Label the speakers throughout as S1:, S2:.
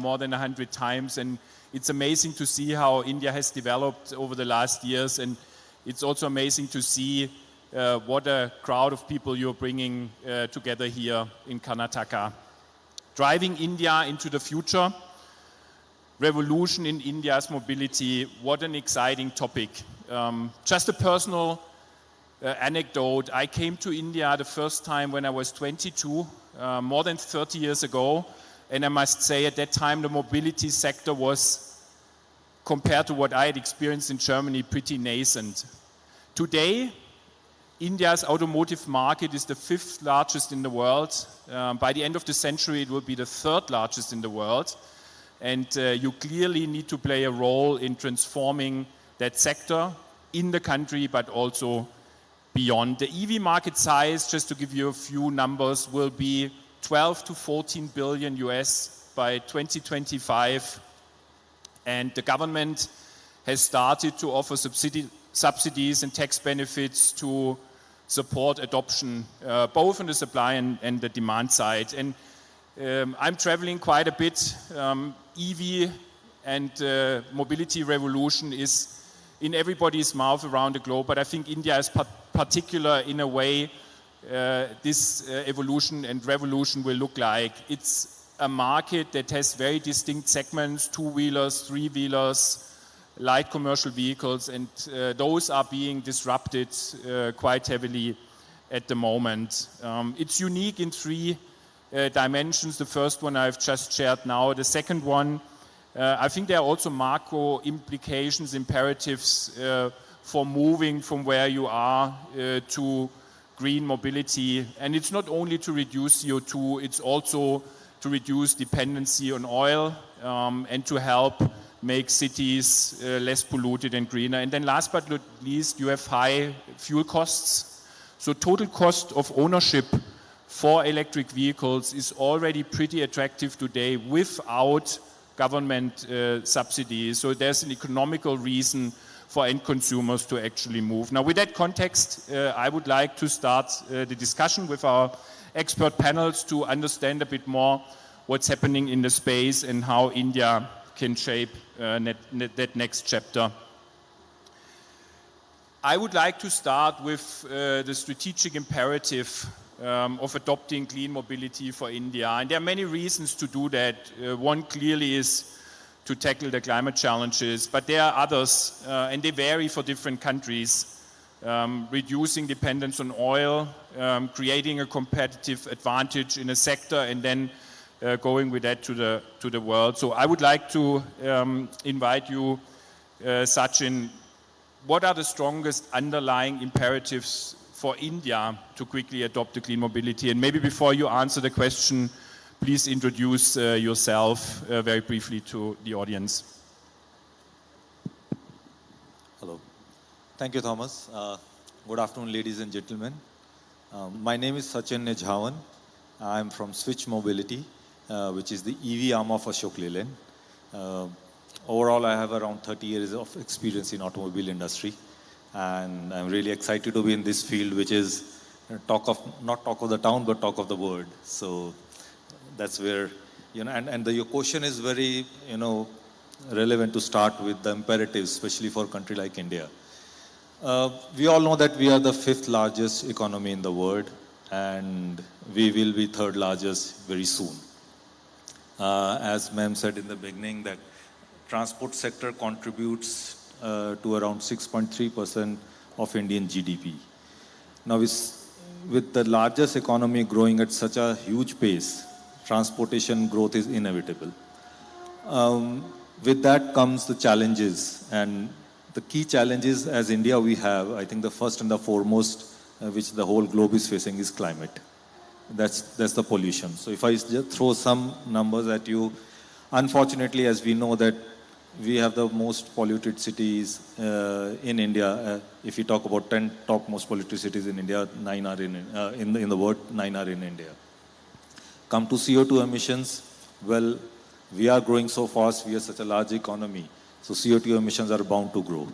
S1: more than 100 times, and it's amazing to see how India has developed over the last years, and it's also amazing to see what a crowd of people you're bringing together here in Karnataka. Driving India into the future, revolution in India's mobility, what an exciting topic. Just a personal anecdote, I came to India the first time when I was 22, more than 30 years ago, and I must say at that time the mobility sector was, compared to what I had experienced in Germany, pretty nascent. Today, India's automotive market is the 5th largest in the world. By the end of the century, it will be the 3rd largest in the world. And you clearly need to play a role in transforming that sector in the country, but also beyond. The EV market size, just to give you a few numbers, will be 12 to 14 billion US by 2025. And the government has started to offer subsidies and tax benefits to support adoption, both on the supply and the demand side. And I'm traveling quite a bit. EV and mobility revolution is in everybody's mouth around the globe, but I think India is particular in a way this evolution and revolution will look like. It's a market that has very distinct segments, two-wheelers, three-wheelers, light commercial vehicles, and those are being disrupted quite heavily at the moment. It's unique in 3 dimensions. The first one I've just shared now. The second one, I think there are also macro implications, imperatives for moving from where you are to green mobility. And it's not only to reduce CO2, it's also to reduce dependency on oil and to help make cities less polluted and greener. And then last but not least, you have high fuel costs. So total cost of ownership for electric vehicles is already pretty attractive today without government subsidies. So there's an economical reason for end consumers to actually move. Now, with that context, I would like to start the discussion with our expert panels to understand a bit more what's happening in the space and how India can shape that next chapter. I would like to start with the strategic imperative of adopting clean mobility for India. And there are many reasons to do that. One clearly is to tackle the climate challenges, but there are others, and they vary for different countries. Reducing dependence on oil, creating a competitive advantage in a sector, and then going with that to the world. So I would like to invite you, Sachin, what are the strongest underlying imperatives for India to quickly adopt the clean mobility? And maybe before you answer the question, please introduce yourself very briefly to the audience.
S2: Hello. Thank you, Thomas. Good afternoon, ladies and gentlemen. My name is Sachin Nejhawan. I'm from Switch Mobility, which is the EV arm of Ashok Leyland. Overall, I have around 30 years of experience in automobile industry, and I'm really excited to be in this field, which is not talk of the town, but talk of the world. So that's where, your question is very, relevant to start with the imperatives, especially for a country like India. We all know that we are the 5th largest economy in the world, and we will be 3rd largest very soon. As ma'am said in the beginning, that transport sector contributes to around 6.3% of Indian GDP. Now, with the largest economy growing at such a huge pace, transportation growth is inevitable. With that comes the challenges, and the key challenges as India we have, I think the first and the foremost, which the whole globe is facing, is climate. That's the pollution. So if I just throw some numbers at you, unfortunately, as we know that we have the most polluted cities in India. If you talk about 10 top most polluted cities in India, 9 are in the world, 9 are in India. Come to CO2 emissions, well, we are growing so fast, we are such a large economy, so CO2 emissions are bound to grow.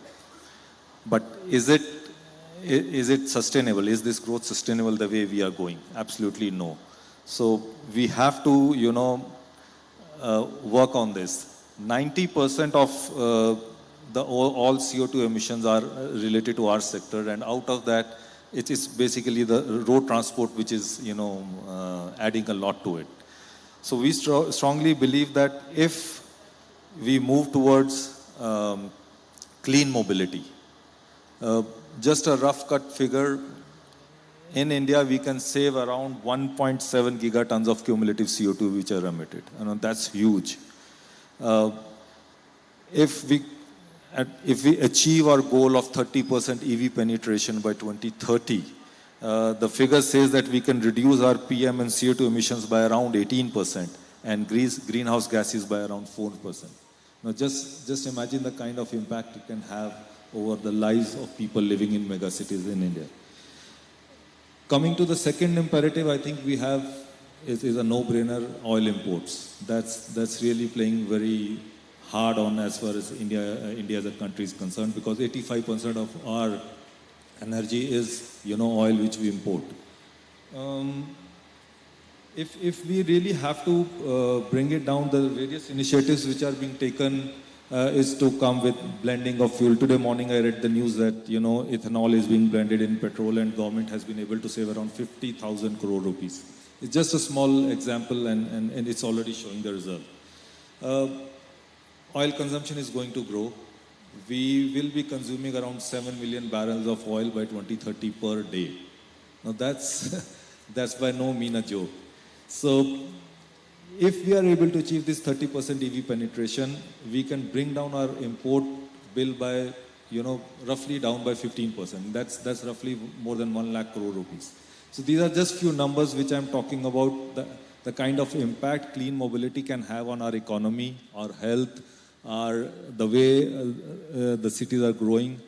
S2: But is it sustainable? Is this growth sustainable the way we are going? Absolutely no. So we have to, work on this. 90% of all CO2 emissions are related to our sector, and out of that, it is basically the road transport which is, adding a lot to it. So we strongly believe that if we move towards clean mobility, just a rough cut figure, in India we can save around 1.7 gigatons of cumulative CO2 which are emitted. That's huge. If we achieve our goal of 30% EV penetration by 2030, the figure says that we can reduce our PM and CO2 emissions by around 18% and greenhouse gases by around 4%. Now just imagine the kind of impact it can have over the lives of people living in megacities in India. Coming to the second imperative, I think we have is a no-brainer: oil imports. That's really playing very hard on as far as India as a country is concerned, because 85% of our energy is oil which we import. If we really have to bring it down, the various initiatives which are being taken is to come with blending of fuel. Today morning I read the news that ethanol is being blended in petrol, and government has been able to save around 50,000 crore rupees. It's just a small example, and it's already showing the result. Oil consumption is going to grow. We will be consuming around 7 million barrels of oil by 2030 per day. Now that's by no means a joke. So if we are able to achieve this 30% EV penetration, we can bring down our import bill by, roughly down by 15%. That's roughly more than 1 lakh crore rupees. So these are just few numbers which I'm talking about, the kind of impact clean mobility can have on our economy, our health, the way the cities are growing,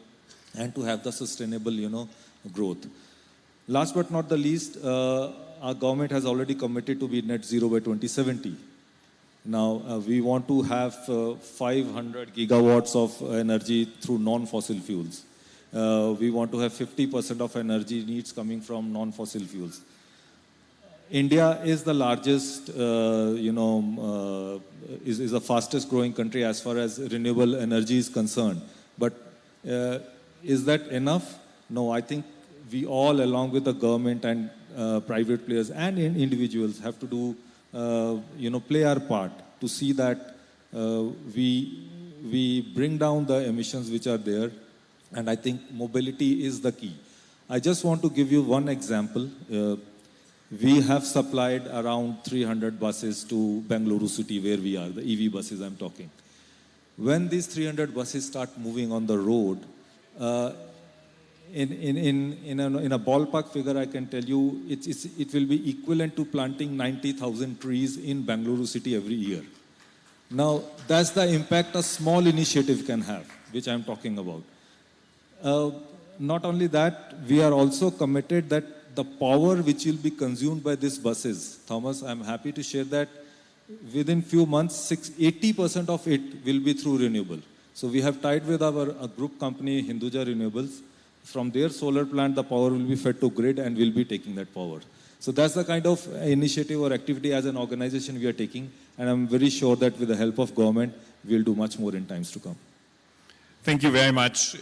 S2: and to have the sustainable, growth. Last but not the least, our government has already committed to be net zero by 2070. Now, we want to have 500 gigawatts of energy through non-fossil fuels. We want to have 50% of energy needs coming from non-fossil fuels. India is the largest, is the fastest growing country as far as renewable energy is concerned. But is that enough? No, I think we all, along with the government and private players and individuals, have to do, play our part to see that we bring down the emissions which are there. And I think mobility is the key. I just want to give you one example. We have supplied around 300 buses to Bengaluru city where we are, the EV buses I'm talking. When these 300 buses start moving on the road, in a ballpark figure, I can tell you it will be equivalent to planting 90,000 trees in Bengaluru city every year. Now, that's the impact a small initiative can have, which I'm talking about. Not only that, we are also committed that the power which will be consumed by these buses, Thomas, I'm happy to share that within few months, 80% of it will be through renewable. So we have tied with our group company, Hinduja Renewables. From their solar plant, the power will be fed to grid and we'll be taking that power. So that's the kind of initiative or activity as an organization we are taking. And I'm very sure that with the help of government, we'll do much more in times to come.
S1: Thank you very much.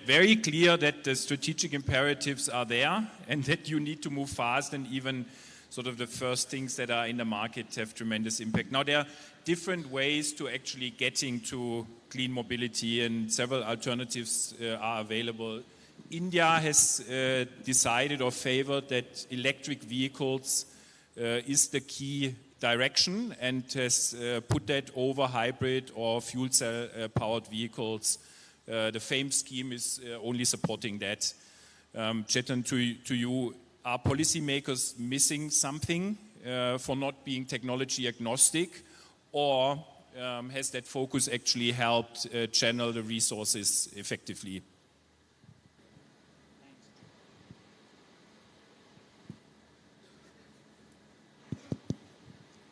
S1: Very clear that the strategic imperatives are there and that you need to move fast, and even sort of the first things that are in the market have tremendous impact. Now, there are different ways to actually getting to clean mobility, and several alternatives are available. India has decided or favored that electric vehicles is the key direction, and has put that over hybrid or fuel cell powered vehicles. The FAME scheme is only supporting that. Chetan, to you, are policymakers missing something for not being technology agnostic, or has that focus actually helped channel the resources effectively?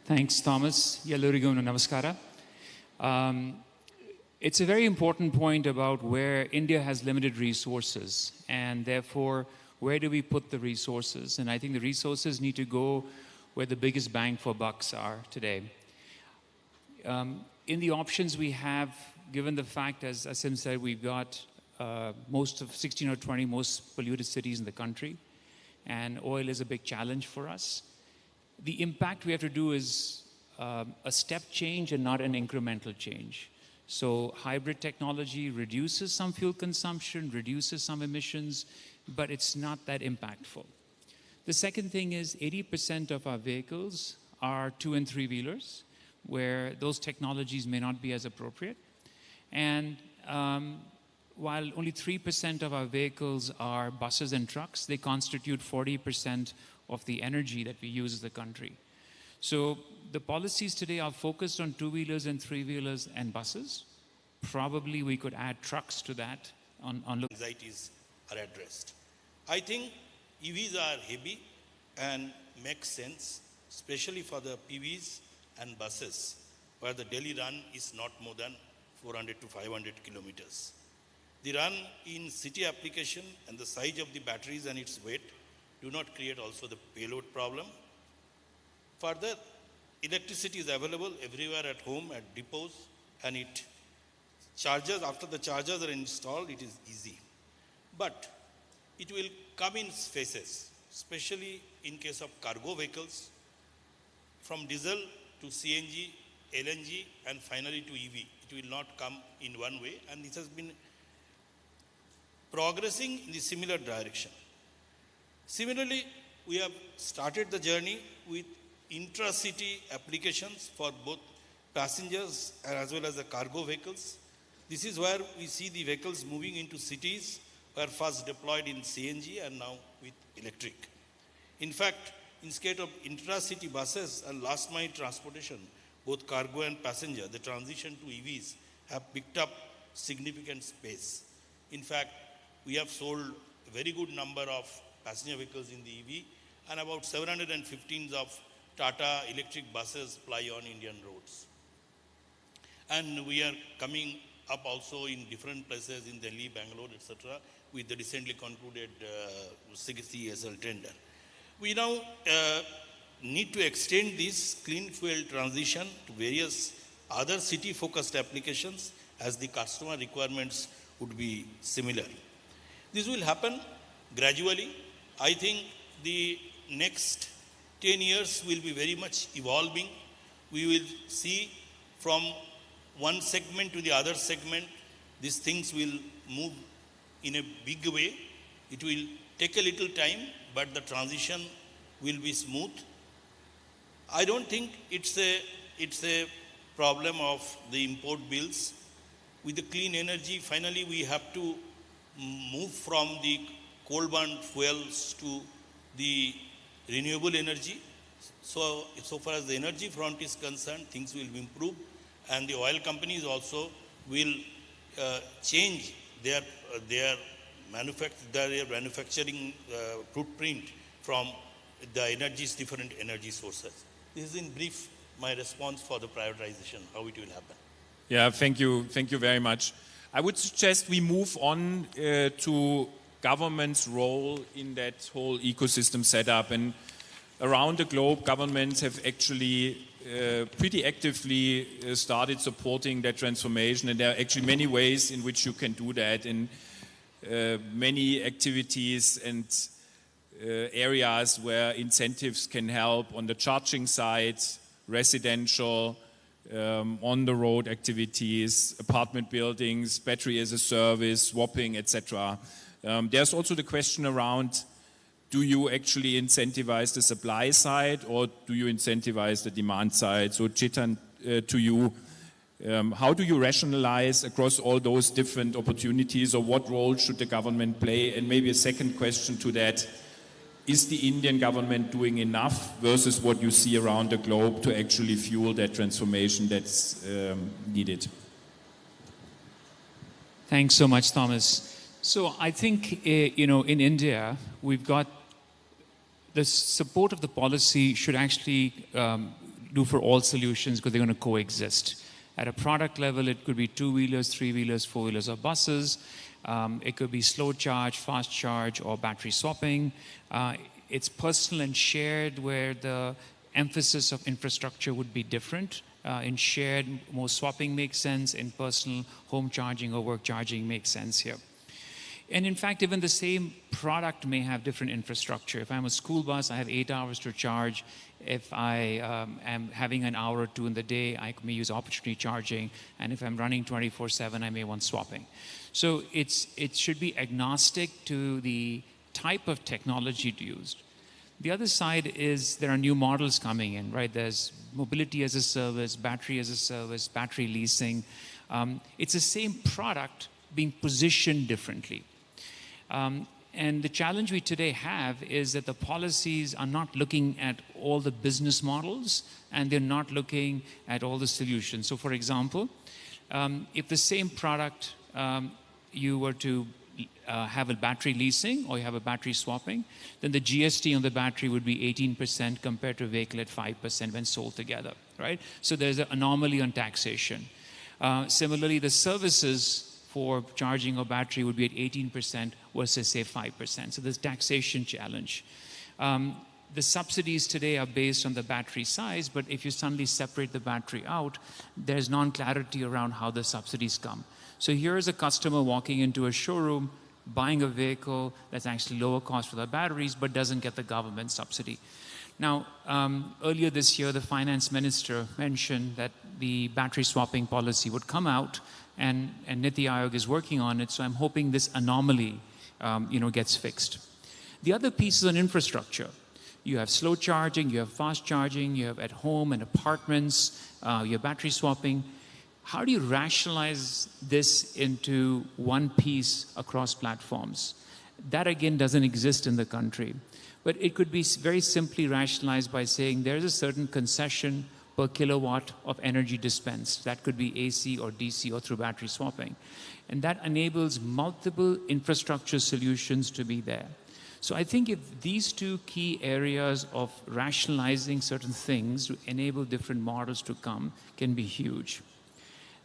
S3: Thanks, Thomas. Yellurigo no namaskara. It's a very important point about where India has limited resources, and therefore, where do we put the resources? And I think the resources need to go where the biggest bang for bucks are today. In the options we have, given the fact, as Asim said, we've got most of 16 or 20 most polluted cities in the country, and oil is a big challenge for us. The impact we have to do is a step change and not an incremental change. So hybrid technology reduces some fuel consumption, reduces some emissions, but it's not that impactful. The second thing is 80% of our vehicles are 2- and 3-wheelers, where those technologies may not be as appropriate. And while only 3% of our vehicles are buses and trucks, they constitute 40% of the energy that we use as a country. So the policies today are focused on 2-wheelers and 3-wheelers and buses. Probably we could add trucks to that on
S4: anxieties are addressed. I think EVs are heavy and make sense, especially for the PVs and buses, where the daily run is not more than 400 to 500 kilometers. The run in city application and the size of the batteries and its weight do not create also the payload problem. Further, electricity is available everywhere at home, at depots, and it charges. After the chargers are installed, it is easy. But it will come in phases, especially in case of cargo vehicles, from diesel to CNG, LNG, and finally to EV. It will not come in one way, and this has been progressing in the similar direction. Similarly, we have started the journey with intra-city applications for both passengers as well as the cargo vehicles. This is where we see the vehicles moving into cities, were first deployed in CNG and now with electric. In fact, instead of intra-city buses and last mile transportation, both cargo and passenger, the transition to EVs have picked up significant space. In fact, we have sold a very good number of passenger vehicles in the EV, and about 715 of Tata electric buses ply on Indian roads. And we are coming up also in different places in Delhi, Bangalore, etc., with the recently concluded CESL tender. We now need to extend this clean fuel transition to various other city-focused applications as the customer requirements would be similar. This will happen gradually. I think the next 10 years will be very much evolving. We will see from one segment to the other segment, these things will move in a big way. It will take a little time, but the transition will be smooth. I don't think it's a problem of the import bills. With the clean energy, finally we have to move from the coal-burnt fuels to the renewable energy. So far as the energy front is concerned, things will improve, and the oil companies also will change their manufacturing footprint from the different energy sources. This is in brief my response for the prioritization, how it will happen.
S1: Yeah, thank you very much. I would suggest we move on to government's role in that whole ecosystem setup. And around the globe, governments have actually pretty actively started supporting that transformation. And there are actually many ways in which you can do that, in many activities and areas where incentives can help on the charging side, residential, on the road activities, apartment buildings, battery as a service, swapping, etc. There's also the question around, do you actually incentivize the supply side or do you incentivize the demand side? So Chetan, to you, how do you rationalize across all those different opportunities, or what role should the government play? And maybe a second question to that, is the Indian government doing enough versus what you see around the globe to actually fuel that transformation that's needed?
S3: Thanks so much, Thomas. So I think, in India, we've got the support of the policy should actually do for all solutions because they're going to coexist. At a product level, it could be 2-wheelers, 3-wheelers, 4-wheelers, or buses. It could be slow charge, fast charge, or battery swapping. It's personal and shared where the emphasis of infrastructure would be different in shared, more swapping makes sense. In personal home charging or work charging makes sense here. And in fact, even the same product may have different infrastructure. If I'm a school bus, I have 8 hours to charge. If I am having an hour or two in the day, I may use opportunity charging. And if I'm running 24/7, I may want swapping. So it should be agnostic to the type of technology used. The other side is there are new models coming in, right? There's mobility as a service, battery as a service, battery leasing. It's the same product being positioned differently. And the challenge we today have is that the policies are not looking at all the business models and they're not looking at all the solutions. So for example, if the same product you were to have a battery leasing or you have a battery swapping, then the GST on the battery would be 18% compared to a vehicle at 5% when sold together, right? So there's an anomaly on taxation. Similarly, the services for charging a battery would be at 18% versus say 5%. So there's taxation challenge. The subsidies today are based on the battery size, but if you suddenly separate the battery out, there's non-clarity around how the subsidies come. So here is a customer walking into a showroom, buying a vehicle that's actually lower cost for the batteries, but doesn't get the government subsidy. Now, earlier this year, the finance minister mentioned that the battery swapping policy would come out, and Niti Aayog is working on it, so I'm hoping this anomaly gets fixed. The other piece is on infrastructure. You have slow charging, you have fast charging, you have at home and apartments, you have battery swapping. How do you rationalize this into one piece across platforms? That again doesn't exist in the country. But it could be very simply rationalized by saying there's a certain concession per kilowatt of energy dispensed. That could be AC or DC or through battery swapping. And that enables multiple infrastructure solutions to be there. So I think if these two key areas of rationalizing certain things to enable different models to come can be huge.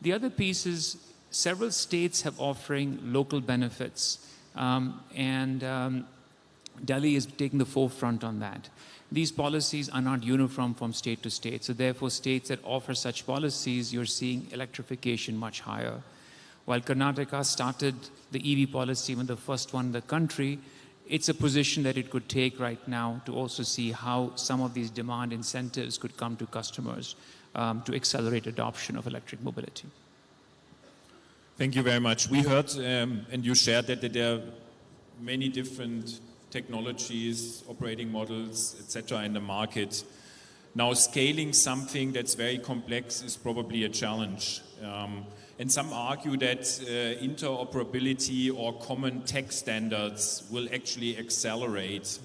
S3: The other piece is several states have offering local benefits, Delhi is taking the forefront on that. These policies are not uniform from state to state, so therefore states that offer such policies, you're seeing electrification much higher. While Karnataka started the EV policy, when the first one in the country, it's a position that it could take right now to also see how some of these demand incentives could come to customers to accelerate adoption of electric mobility.
S1: Thank you very much. We heard and you shared that there are many different technologies, operating models, etc. in the market. Now scaling something that's very complex is probably a challenge. And some argue that interoperability or common tech standards will actually accelerate.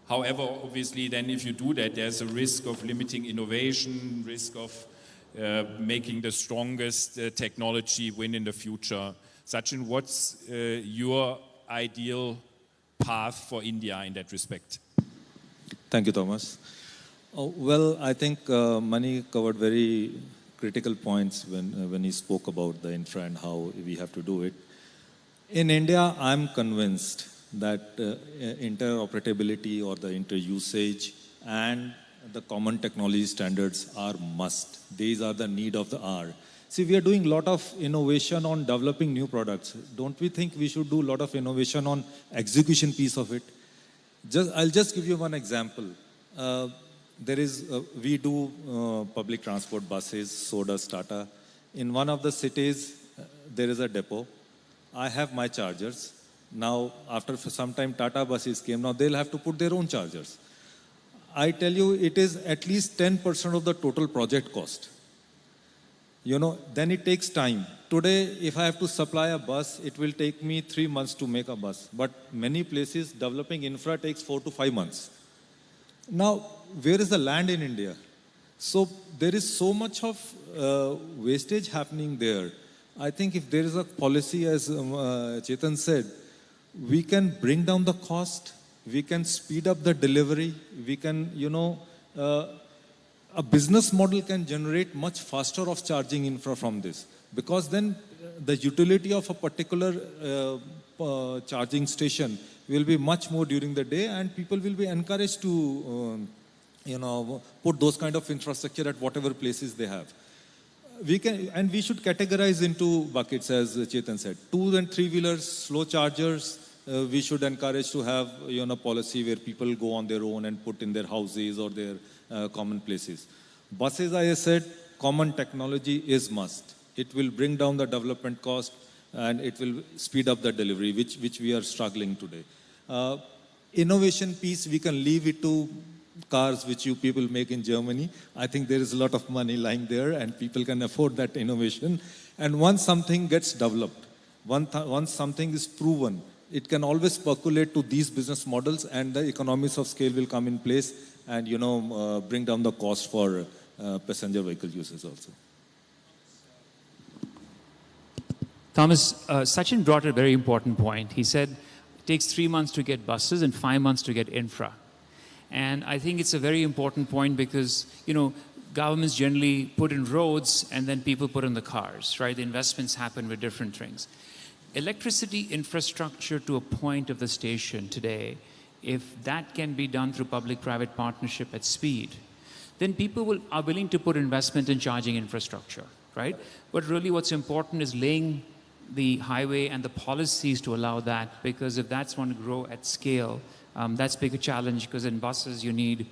S1: However, obviously then if you do that, there's a risk of limiting innovation, risk of making the strongest technology win in the future. Sachin, what's your ideal path for India in that respect?
S2: Thank you, Thomas. Well, I think Mani covered very critical points when he spoke about the infra and how we have to do it. In India, I'm convinced that interoperability or the inter-usage and the common technology standards are must. These are the need of the hour. See, we are doing a lot of innovation on developing new products. Don't we think we should do a lot of innovation on execution piece of it? I'll just give you one example. We do public transport buses, so does Tata. In one of the cities, there is a depot. I have my chargers. Now, after some time, Tata buses came. Now, they'll have to put their own chargers. I tell you, it is at least 10% of the total project cost. Then it takes time. Today, if I have to supply a bus, it will take me 3 months to make a bus. But many places, developing infra takes 4 to 5 months. Now, where is the land in India? So there is so much of wastage happening there. I think if there is a policy, as Chetan said, we can bring down the cost, we can speed up the delivery, we can, a business model can generate much faster of charging infra from this. Because then the utility of a particular charging station will be much more during the day and people will be encouraged to put those kind of infrastructure at whatever places they have. We should categorize into buckets, as Chetan said. 2 and 3 wheelers, slow chargers. We should encourage to have policy where people go on their own and put in their houses or their common places. Buses, I said, common technology is must. It will bring down the development cost and it will speed up the delivery, which we are struggling today. Innovation piece, we can leave it to cars which you people make in Germany. I think there is a lot of money lying there and people can afford that innovation. And once something gets developed, once something is proven, it can always percolate to these business models and the economies of scale will come in place and bring down the cost for passenger vehicle users also.
S3: Thomas, Sachin brought a very important point. He said it takes 3 months to get buses and 5 months to get infra. And I think it's a very important point because, governments generally put in roads and then people put in the cars, right? The investments happen with different things. Electricity infrastructure to a point of the station today, if that can be done through public-private partnership at speed, then people are willing to put investment in charging infrastructure, right? But really what's important is laying the highway and the policies to allow that, because if that's going to grow at scale, that's a bigger challenge because in buses you need,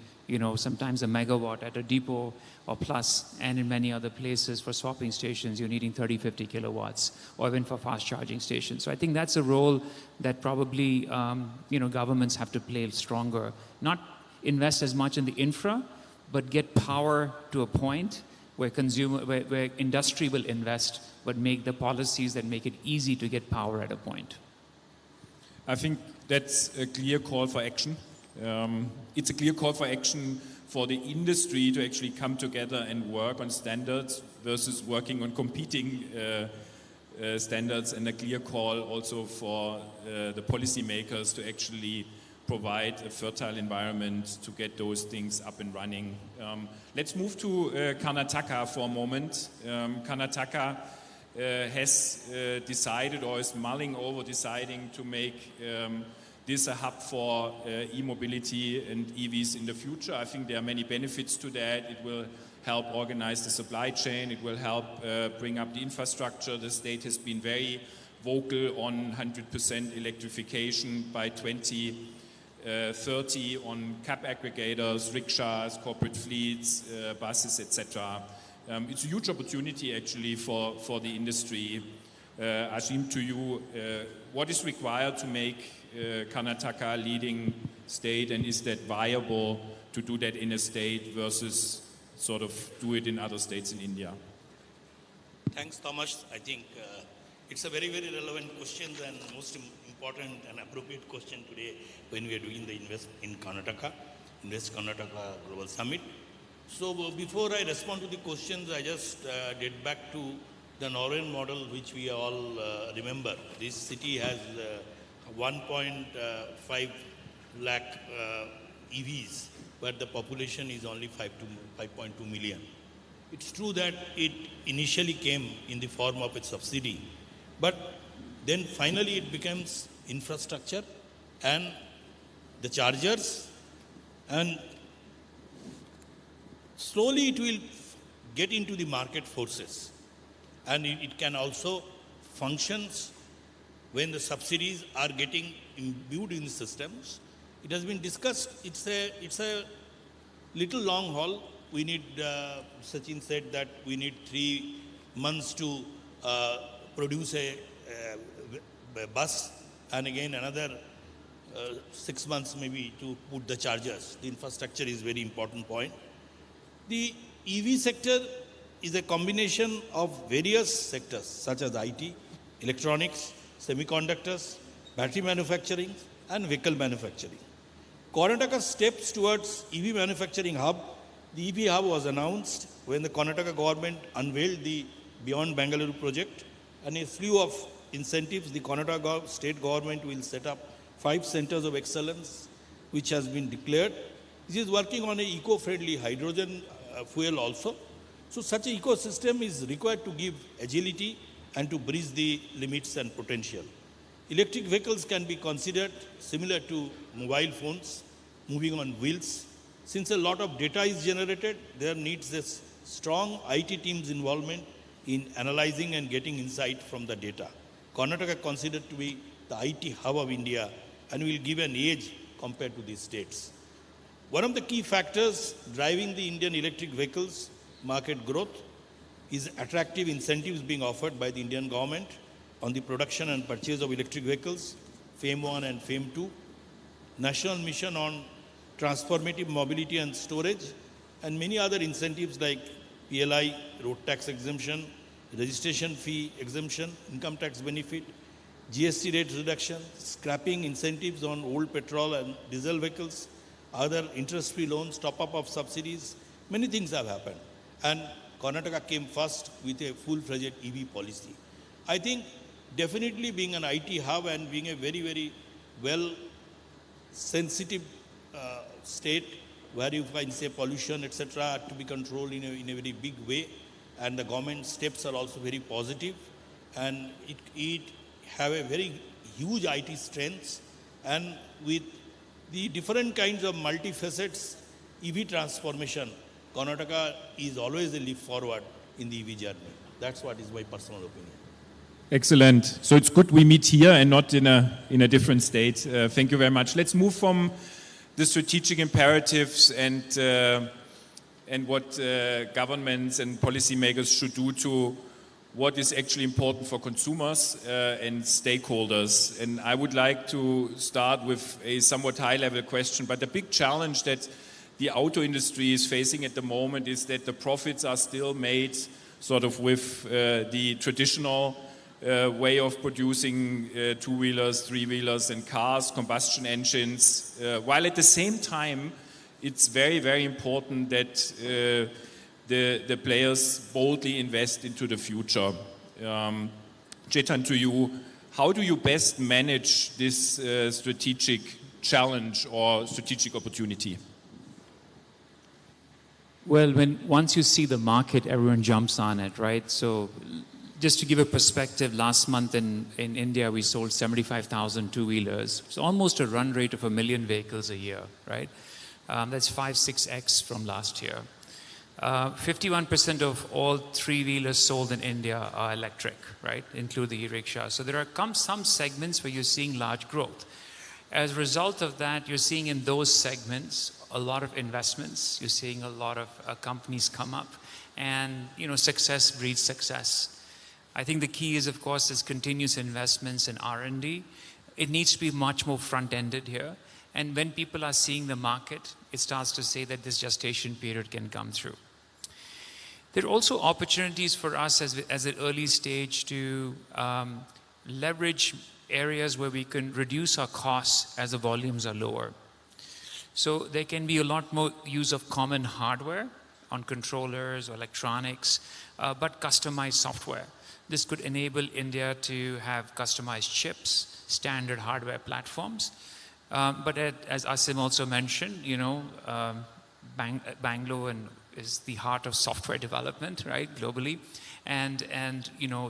S3: sometimes a megawatt at a depot or plus, and in many other places for swapping stations you're needing 30, 50 kilowatts, or even for fast charging stations. So I think that's a role that probably, governments have to play stronger. Not invest as much in the infra, but get power to a point where where industry will invest, but make the policies that make it easy to get power at a point.
S1: I think that's a clear call for action. It's a clear call for action for the industry to actually come together and work on standards versus working on competing standards, and a clear call also for the policymakers to actually provide a fertile environment to get those things up and running. Let's move to Karnataka for a moment. Karnataka has decided or is mulling over deciding to make this a hub for e-mobility and EVs in the future. I think there are many benefits to that. It will help organize the supply chain. It will help bring up the infrastructure. The state has been very vocal on 100% electrification by 2030 on cab aggregators, rickshaws, corporate fleets, buses, etc. It's a huge opportunity actually for the industry. Ashim, to you, what is required to make Karnataka a leading state, and is that viable to do that in a state versus sort of do it in other states in India?
S4: Thanks, Thomas. I think it's a very, very relevant question and most important and appropriate question today when we are doing the Invest Karnataka Global Summit. So before I respond to the questions, I just get back to the Northern model, which we all remember. This city has 1.5 lakh EVs, but the population is only 5.2 million. It's true that it initially came in the form of a subsidy, but then finally it becomes infrastructure and the chargers, and slowly it will get into the market forces, and it can also functions when the subsidies are getting imbued in the systems. It has been discussed. It's a little long haul. We need, Sachin said that we need 3 months to produce a bus, and again another 6 months maybe to put the chargers. The infrastructure is very important point. The EV sector is a combination of various sectors such as IT, electronics, semiconductors, battery manufacturing, and vehicle manufacturing. Karnataka steps towards EV manufacturing hub. The EV hub was announced when the Karnataka government unveiled the Beyond Bangalore project, and a slew of incentives. The Karnataka state government will set up 5 centers of excellence, which has been declared. This is working on an eco-friendly hydrogen fuel also. So such an ecosystem is required to give agility and to bridge the limits and potential. Electric vehicles can be considered similar to mobile phones, moving on wheels. Since a lot of data is generated, there needs this strong IT team's involvement in analyzing and getting insight from the data. Karnataka considered to be the IT hub of India and will give an edge compared to these states. One of the key factors driving the Indian electric vehicles market growth is attractive incentives being offered by the Indian government on the production and purchase of electric vehicles, FAME 1 and FAME 2, National Mission on Transformative Mobility and Storage, and many other incentives like PLI, road tax exemption, registration fee exemption, income tax benefit, GST rate reduction, scrapping incentives on old petrol and diesel vehicles, other interest-free loans, top-up of subsidies. Many things have happened. And Karnataka came first with a full-fledged EV policy. I think definitely being an IT hub and being a very, very well sensitive state where you find, say, pollution, etc., to be controlled in a very big way, and the government steps are also very positive, and it have a very huge IT strengths, and with the different kinds of multifacets EV transformation, Karnataka is always a leap forward in the EV journey. That's what is my personal opinion.
S1: Excellent. So it's good we meet here and not in a different state. Thank you very much. Let's move from the strategic imperatives and what governments and policymakers should do to what is actually important for consumers and stakeholders. And I would like to start with a somewhat high-level question, but the big challenge that the auto industry is facing at the moment is that the profits are still made sort of with the traditional way of producing two-wheelers, three-wheelers and cars, combustion engines, while at the same time it's very, very important that the players boldly invest into the future. Chetan, to you, how do you best manage this strategic challenge or strategic opportunity?
S3: Well, once you see the market, everyone jumps on it, right? So just to give a perspective, last month in India, we sold 75,000 two-wheelers. It's almost a run rate of 1 million vehicles a year, right? That's 5-6x from last year. 51% of all three-wheelers sold in India are electric, right? Include the e-rickshaw. So there are some segments where you're seeing large growth. As a result of that, you're seeing in those segments a lot of investments. You're seeing a lot of companies come up, and success breeds success. I think the key is, of course, is continuous investments in R&D. It needs to be much more front-ended here. And when people are seeing the market, it starts to say that this gestation period can come through. There are also opportunities for us as an early stage to leverage areas where we can reduce our costs as the volumes are lower. So there can be a lot more use of common hardware on controllers or electronics, but customized software. This could enable India to have customized chips, standard hardware platforms. But as Asim also mentioned, Bangalore is the heart of software development, right, globally. And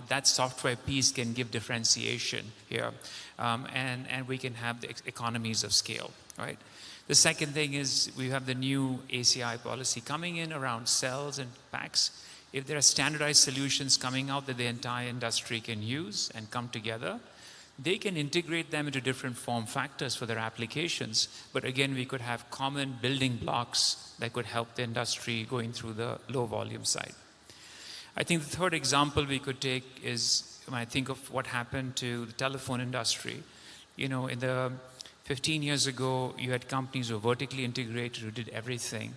S3: that software piece can give differentiation here. And we can have the economies of scale, right? The second thing is we have the new ACI policy coming in around cells and packs. If there are standardized solutions coming out that the entire industry can use and come together, they can integrate them into different form factors for their applications. But again, we could have common building blocks that could help the industry going through the low volume side. I think the third example we could take is, when I think of what happened to the telephone industry, in the 15 years ago, you had companies who were vertically integrated, who did everything.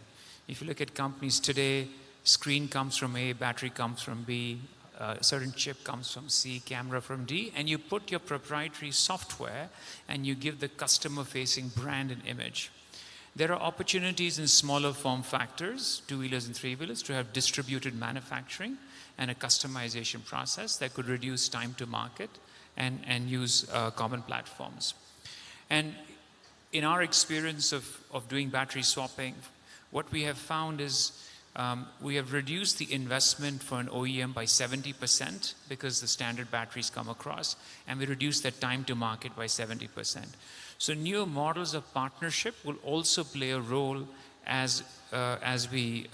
S3: If you look at companies today, screen comes from A, battery comes from B, a certain chip comes from C, camera from D, and you put your proprietary software and you give the customer-facing brand and image. There are opportunities in smaller form factors, two-wheelers and three-wheelers, to have distributed manufacturing and a customization process that could reduce time to market and use common platforms. And in our experience of doing battery swapping, what we have found is we have reduced the investment for an OEM by 70% because the standard batteries come across, and we reduced the time to market by 70%. So new models of partnership will also play a role as we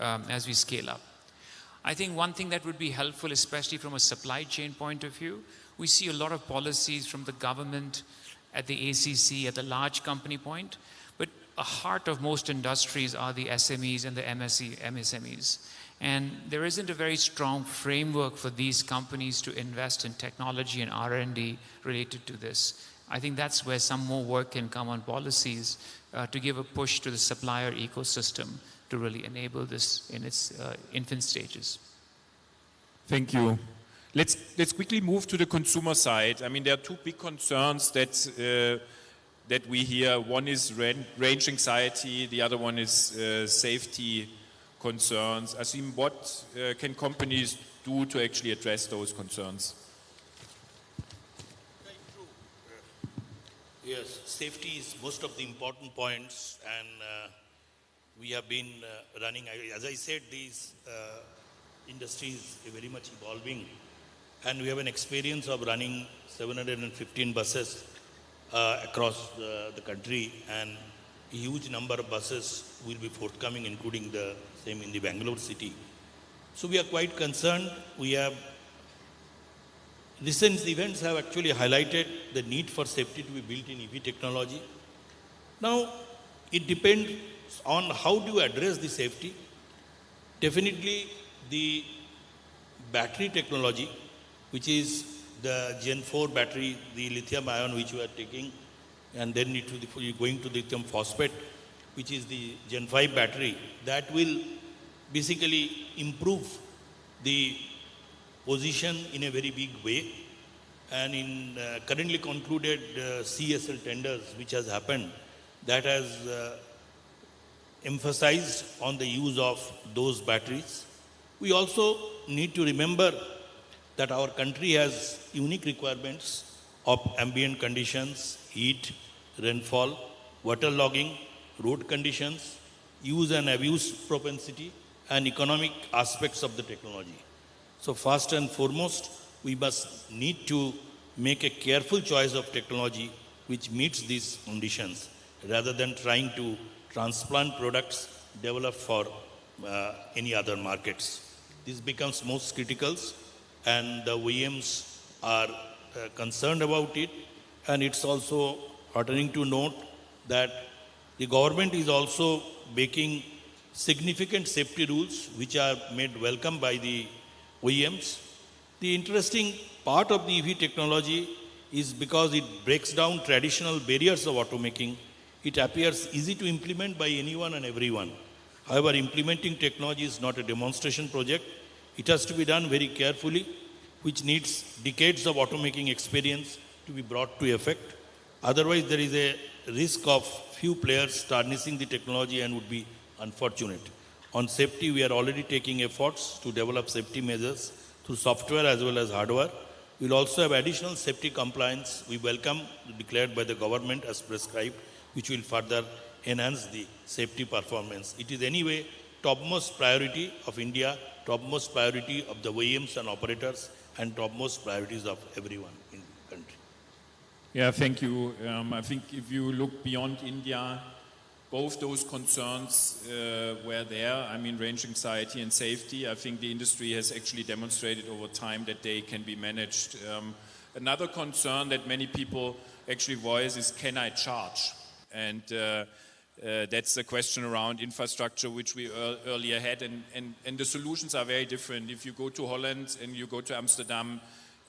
S3: scale up. I think one thing that would be helpful, especially from a supply chain point of view, we see a lot of policies from the government at the ACC, at the large company point, but a heart of most industries are the SMEs and the MSMEs. And there isn't a very strong framework for these companies to invest in technology and R&D related to this. I think that's where some more work can come on policies to give a push to the supplier ecosystem to really enable this in its infant stages.
S1: Thank you. Let's quickly move to the consumer side. I mean, there are two big concerns that we hear. One is range anxiety, the other one is safety concerns. Asim, what can companies do to actually address those concerns?
S4: Yes, safety is most of the important points, and we have been running, as I said, these industries are very much evolving, and we have an experience of running 715 buses across the country, and a huge number of buses will be forthcoming, including the same in the Bangalore city. So we are quite concerned. Recent events have actually highlighted the need for safety to be built in EV technology. Now, it depends on how do you address the safety. Definitely, the battery technology, which is the Gen 4 battery, the lithium ion which we are taking, and then going to the lithium phosphate, which is the Gen 5 battery, that will basically improve the position in a very big way. And in currently concluded CSL tenders, which has happened, that has emphasized on the use of those batteries. We also need to remember that our country has unique requirements of ambient conditions, heat, rainfall, water logging, road conditions, use and abuse propensity, and economic aspects of the technology. So first and foremost, we must need to make a careful choice of technology which meets these conditions rather than trying to transplant products developed for any other markets. This becomes most critical, and the OEMs are concerned about it, and it's also heartening to note that the government is also making significant safety rules which are made welcome by the OEMs. The interesting part of the EV technology is because it breaks down traditional barriers of automaking. It appears easy to implement by anyone and everyone. However, implementing technology is not a demonstration project. It has to be done very carefully, which needs decades of automaking experience to be brought to effect. Otherwise, there is a risk of few players tarnishing the technology and would be unfortunate. On safety, we are already taking efforts to develop safety measures through software as well as hardware. We will also have additional safety compliance we welcome declared by the government as prescribed, which will further enhance the safety performance. It is anyway topmost priority of India, topmost priority of the OEMs and operators, and topmost priorities of everyone in the country.
S1: Yeah, thank you. I think if you look beyond India, both those concerns were there. I mean, range anxiety and safety. I think the industry has actually demonstrated over time that they can be managed. Another concern that many people actually voice is, can I charge? And that's the question around infrastructure, which we earlier had. And the solutions are very different. If you go to Holland and you go to Amsterdam,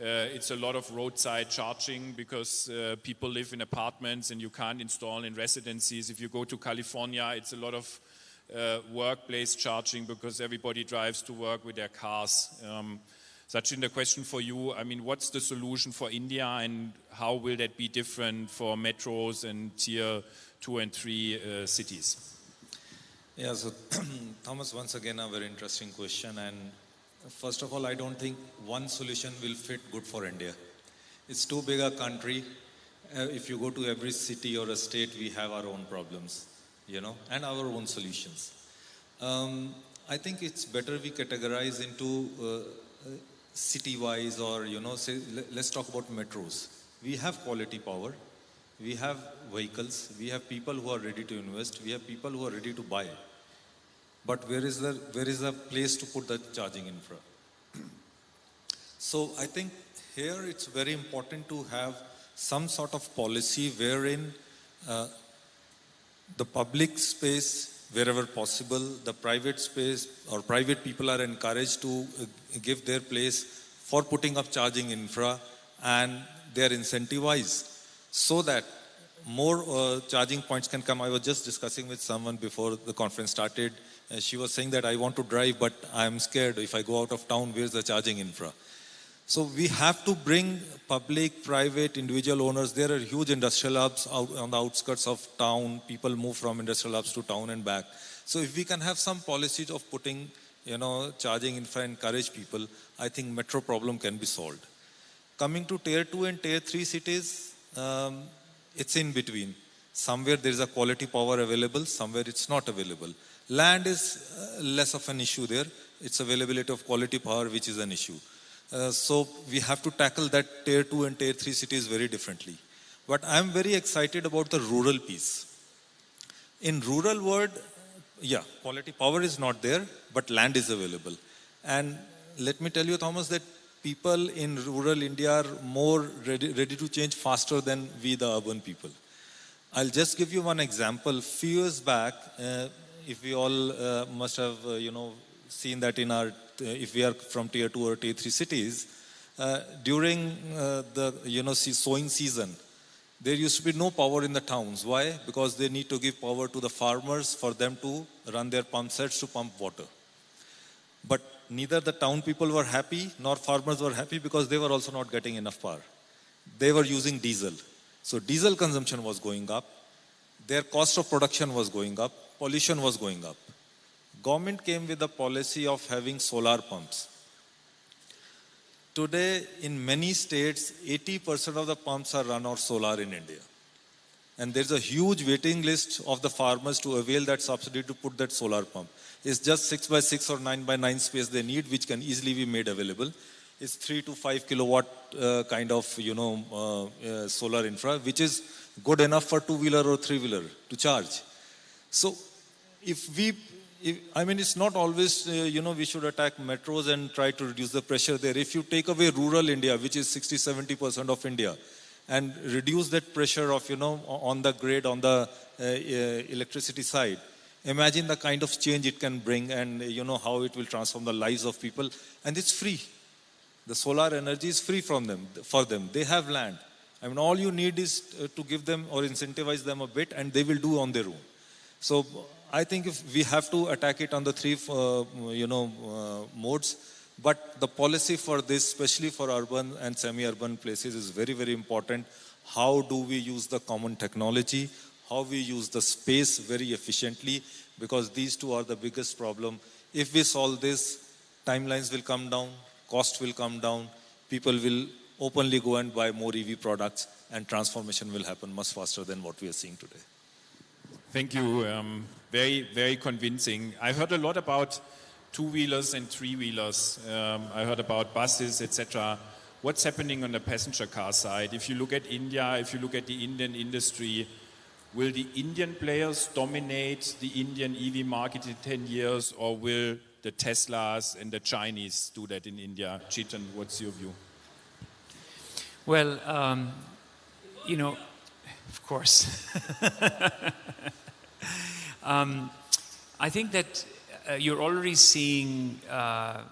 S1: it's a lot of roadside charging because people live in apartments and you can't install in residencies. If you go to California, it's a lot of workplace charging because everybody drives to work with their cars. Sachin, the question for you, I mean, what's the solution for India and how will that be different for metros and tier 2 and 3 cities?
S2: Yeah, so Thomas, once again, a very interesting question. And first of all, I don't think one solution will fit good for India. It's too big a country. If you go to every city or a state, we have our own problems, and our own solutions. I think it's better we categorize into city-wise or, say, let's talk about metros. We have quality power. We have vehicles. We have people who are ready to invest. We have people who are ready to buy. but where is the place to put the charging infra? So I think here it's very important to have some sort of policy wherein the public space, wherever possible, the private space or private people are encouraged to give their place for putting up charging infra, and they are incentivized so that more charging points can come. I was just discussing with someone before the conference started. She was saying that I want to drive, but I'm scared. If I go out of town, where's the charging infra? So we have to bring public, private, individual owners. There are huge industrial hubs out on the outskirts of town. People move from industrial hubs to town and back. So if we can have some policies of putting, charging infra, encourage people, I think metro problem can be solved. Coming to tier 2 and tier 3 cities, it's in between. Somewhere there is a quality power available, somewhere it's not available. Land is less of an issue there. It's availability of quality power which is an issue. So we have to tackle that tier 2 and tier 3 cities very differently. But I'm very excited about the rural piece. In rural world, quality power is not there, but land is available. And let me tell you, Thomas, that people in rural India are more ready to change faster than we, the urban people. I'll just give you one example. Few years back, if we all must have, seen that in our, if we are from tier 2 or tier 3 cities, during the, sowing season, there used to be no power in the towns. Why? Because they need to give power to the farmers for them to run their pump sets to pump water. But neither the town people were happy nor farmers were happy because they were also not getting enough power. They were using diesel. So diesel consumption was going up. Their cost of production was going up. Pollution was going up. Government came with a policy of having solar pumps. Today, in many states, 80% of the pumps are run on solar in India. And there's a huge waiting list of the farmers to avail that subsidy to put that solar pump. It's just 6 by 6 or 9 by 9 space they need, which can easily be made available. It's 3 to 5 kilowatt kind of, solar infra, which is good enough for two-wheeler or three-wheeler to charge. So it's not always, we should attack metros and try to reduce the pressure there. If you take away rural India, which is 60-70% of India, and reduce that pressure of, on the grid, on the electricity side, imagine the kind of change it can bring and, how it will transform the lives of people. And it's free. The solar energy is free for them. They have land. All you need is to give them or incentivize them a bit, and they will do on their own. So I think if we have to attack it on the three, modes. But the policy for this, especially for urban and semi-urban places, is very, very important. How do we use the common technology? How we use the space very efficiently? Because these two are the biggest problem. If we solve this, timelines will come down, cost will come down, people will openly go and buy more EV products, and transformation will happen much faster than what we are seeing today.
S1: Thank you. Very, very convincing. I heard a lot about two-wheelers and three-wheelers. I heard about buses, etc. What's happening on the passenger car side? If you look at India, if you look at the Indian industry, will the Indian players dominate the Indian EV market in 10 years, or will the Teslas and the Chinese do that in India? Chetan, what's your view?
S3: Well, of course. I think that you're already seeing, that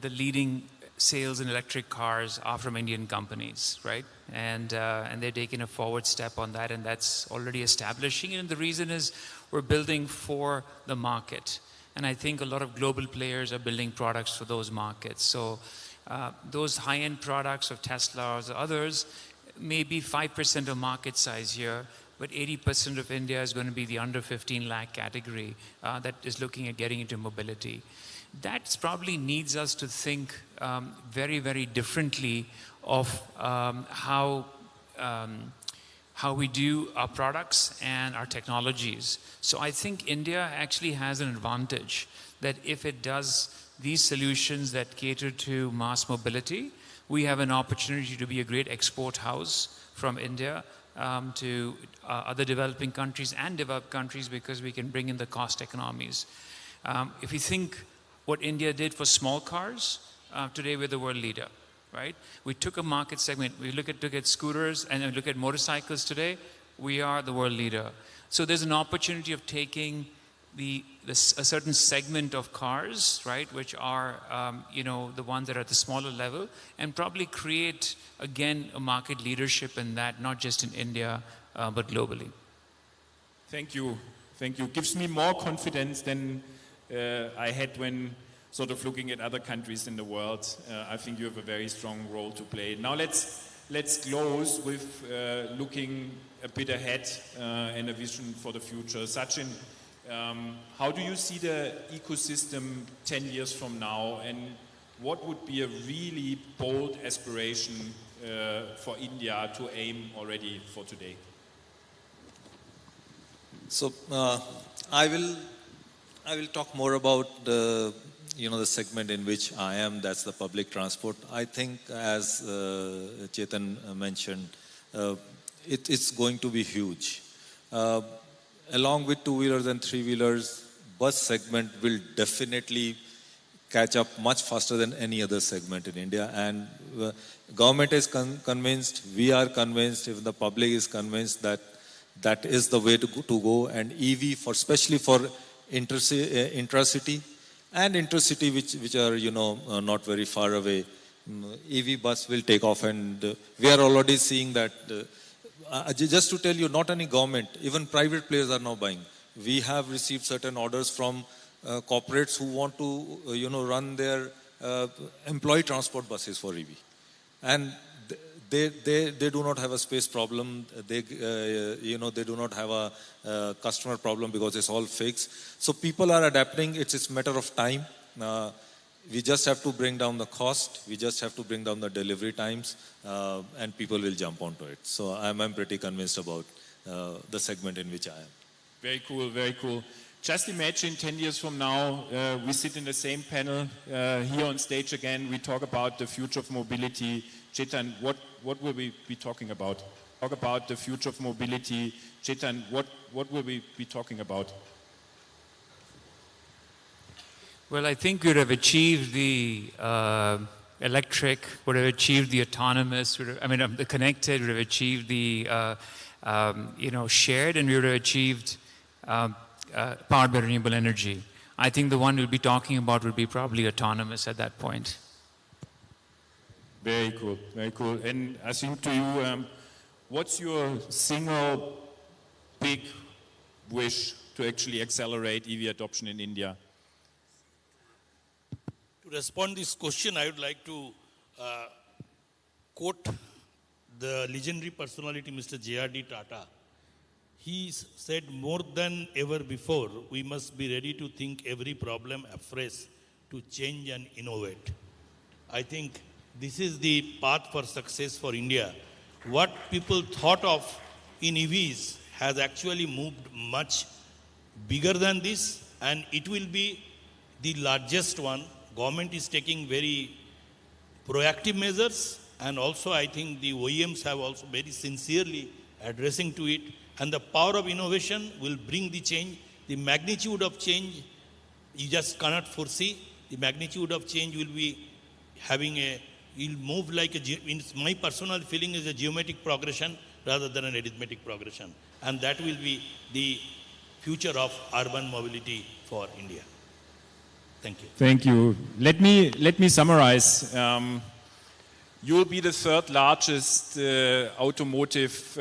S3: the leading sales in electric cars are from Indian companies, right? And they're taking a forward step on that, and that's already establishing. And the reason is we're building for the market. And I think a lot of global players are building products for those markets. So those high-end products of Tesla or others may be 5% of market size here, but 80% of India is going to be the under 15 lakh category that is looking at getting into mobility. That probably needs us to think very, very differently of how we do our products and our technologies. So I think India actually has an advantage that if it does these solutions that cater to mass mobility, we have an opportunity to be a great export house from India to other developing countries and developed countries, because we can bring in the cost economies. If you think what India did for small cars, today we're the world leader, right? We took a market segment. We look at scooters and then look at motorcycles today. We are the world leader. So there's an opportunity of taking a certain segment of cars, right, which are the ones that are at the smaller level, and probably create again a market leadership in that, not just in India but globally.
S1: Thank you. Gives me more confidence than I had when sort of looking at other countries in the world. I think you have a very strong role to play. Now let's close with looking a bit ahead and a vision for the future. Sachin, how do you see the ecosystem 10 years from now, and what would be a really bold aspiration for India to aim already for today?
S2: So I will talk more about the segment in which I am. That's the public transport. I think, as Chetan mentioned, it's going to be huge. Along with two-wheelers and three-wheelers, bus segment will definitely catch up much faster than any other segment in India. And government is convinced, we are convinced, even the public is convinced that that is the way to go. And EV, especially for intracity and intercity, which are not very far away, EV bus will take off. And we are already seeing that. Just to tell you, not only government, even private players are now buying. We have received certain orders from corporates who want to run their employee transport buses for EV, and they do not have a space problem. They do not have a customer problem because it's all fixed. So people are adapting. It's a matter of time. We just have to bring down the cost. We just have to bring down the delivery times, and people will jump onto it. So I'm pretty convinced about the segment in which I am.
S1: Very cool, very cool. Just imagine 10 years from now, we sit in the same panel here on stage again. We talk about the future of mobility. Chetan, what will we be talking about? Talk about the future of mobility. Chetan, what will we be talking about?
S3: Well, I think we would have achieved the electric, would have achieved the autonomous, the connected, would have achieved the shared, and we would have achieved powered by renewable energy. I think the one we'll be talking about will be probably autonomous at that point.
S1: Very cool, very cool. And I think to you, what's your single big wish to actually accelerate EV adoption in India?
S4: To respond to this question, I would like to quote the legendary personality, Mr. J.R.D. Tata. He said, more than ever before, we must be ready to think every problem afresh, to change and innovate. I think this is the path for success for India. What people thought of in EVs has actually moved much bigger than this, and it will be the largest one. Government is taking very proactive measures, and also I think the OEMs have also very sincerely addressing to it. And the power of innovation will bring the change. The magnitude of change, you just cannot foresee. The magnitude of change will be will move like my personal feeling is a geometric progression rather than an arithmetic progression. And that will be the future of urban mobility for India. Thank you.
S1: Thank you. Let me summarize. You will be the third largest automotive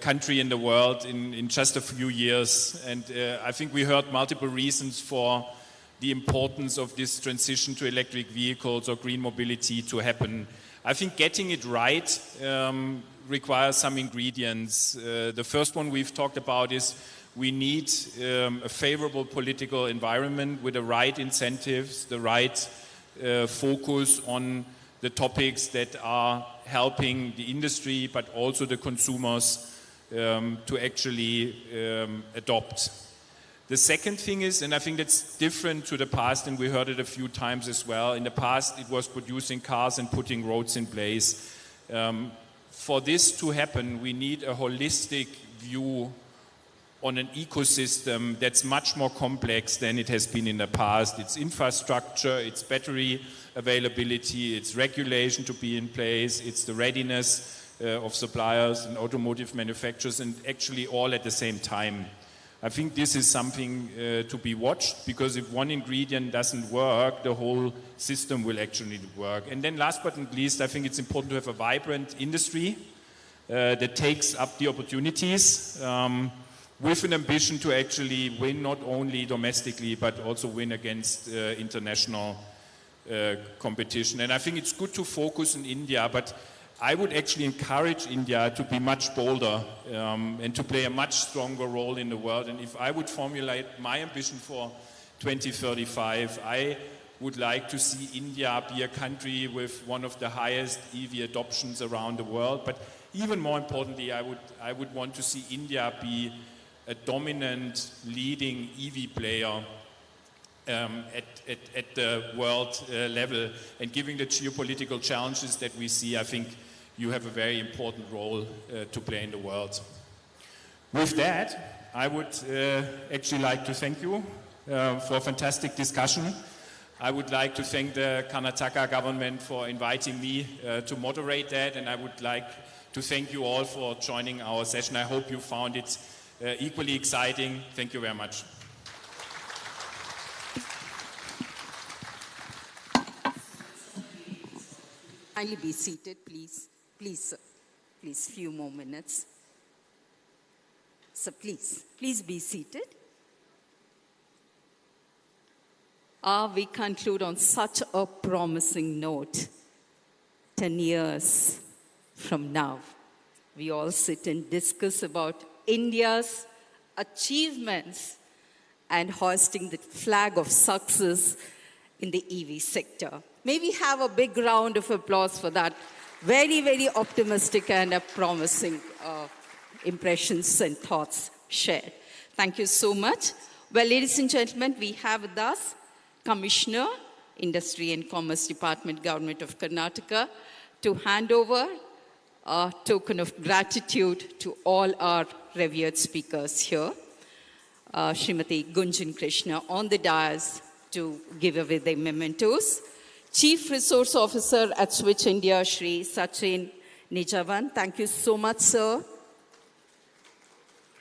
S1: country in the world in just a few years. And I think we heard multiple reasons for the importance of this transition to electric vehicles or green mobility to happen. I think getting it right requires some ingredients. The first one we've talked about is we need a favorable political environment with the right incentives, the right focus on the topics that are helping the industry, but also the consumers to actually adopt. The second thing is, and I think that's different to the past, and we heard it a few times as well, in the past it was producing cars and putting roads in place. For this to happen, we need a holistic view on an ecosystem that's much more complex than it has been in the past. It's infrastructure, it's battery availability, it's regulation to be in place, it's the readiness of suppliers and automotive manufacturers, and actually all at the same time. I think this is something to be watched, because if one ingredient doesn't work, the whole system will actually work. And then last but not least, I think it's important to have a vibrant industry that takes up the opportunities with an ambition to actually win not only domestically, but also win against international competition. And I think it's good to focus in India, but I would actually encourage India to be much bolder and to play a much stronger role in the world. And if I would formulate my ambition for 2035, I would like to see India be a country with one of the highest EV adoptions around the world. But even more importantly, I would want to see India be a dominant, leading EV player at the world level. And given the geopolitical challenges that we see, I think you have a very important role to play in the world. With that, I would actually like to thank you for a fantastic discussion. I would like to thank the Karnataka government for inviting me to moderate that, and I would like to thank you all for joining our session. I hope you found it equally exciting. Thank you very much.
S5: Kindly be seated, please. Please, sir. Please, few more minutes. So please be seated. We conclude on such a promising note. 10 years from now, we all sit and discuss about India's achievements and hoisting the flag of success in the EV sector. May we have a big round of applause for that. Very, very optimistic and promising impressions and thoughts shared. Thank you so much. Well, ladies and gentlemen, we have with us Commissioner, Industry and Commerce Department, Government of Karnataka, to hand over a token of gratitude to all our revered speakers here. Srimati Gunjan Krishna on the dais to give away the mementos. Chief Resource Officer at Switch India, Shri Sachin Nijavan. Thank you so much, sir.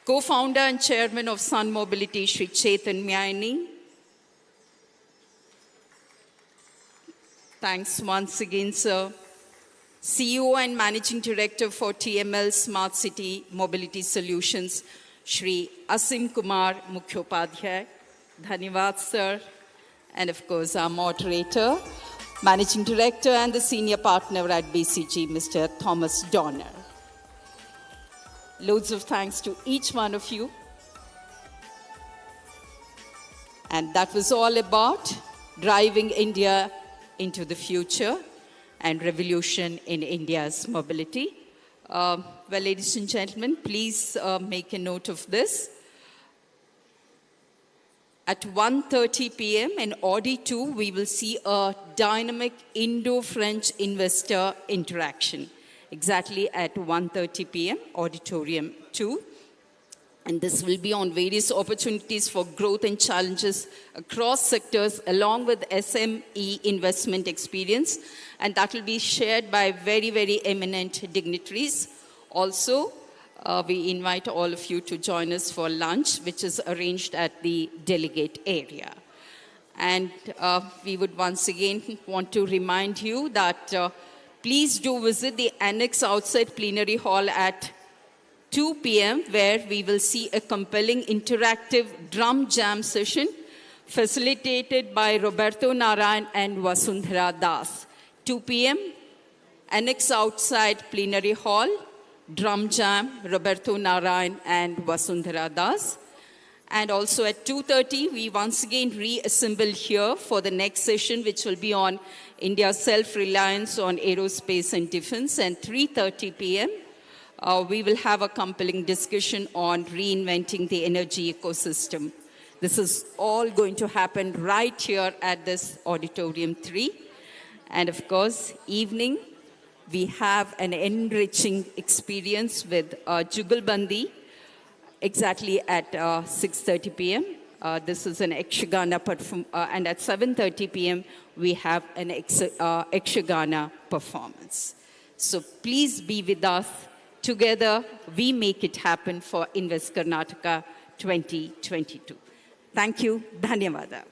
S5: Co-founder and Chairman of Sun Mobility, Shri Chetan Myani. Thanks once again, sir. CEO and Managing Director for TML Smart City Mobility Solutions, Shri Asim Kumar Mukhyopadhyay. Dhanyavad, sir. And of course, our moderator, Managing Director and the Senior Partner at BCG, Mr. Thomas Donner. Loads of thanks to each one of you. And that was all about driving India into the future and revolution in India's mobility. Well, ladies and gentlemen, please make a note of this. At 1:30 p.m. in Audi 2, we will see a dynamic Indo-French investor interaction. Exactly at 1:30 p.m., Auditorium 2. And this will be on various opportunities for growth and challenges across sectors, along with SME investment experience. And that will be shared by very, very eminent dignitaries. Also, we invite all of you to join us for lunch, which is arranged at the delegate area. And we would once again want to remind you that please do visit the annex outside plenary hall at 2 p.m., where we will see a compelling interactive drum jam session facilitated by Roberto Narayan and Vasundhara Das. 2 p.m., annex outside plenary hall, drum jam, Roberto Narayan and Vasundhara Das. And also at 2:30, we once again reassemble here for the next session, which will be on India's self-reliance on aerospace and defense. And 3:30 p.m., we will have a compelling discussion on reinventing the energy ecosystem. This is all going to happen right here at this Auditorium 3. And of course, evening, we have an enriching experience with Jugalbandi exactly at 6:30 p.m. This is an Ekshagana and at 7:30 p.m. we have an Ekshagana performance. So please be with us. Together, we make it happen for Invest Karnataka 2022. Thank you. Dhanyavada.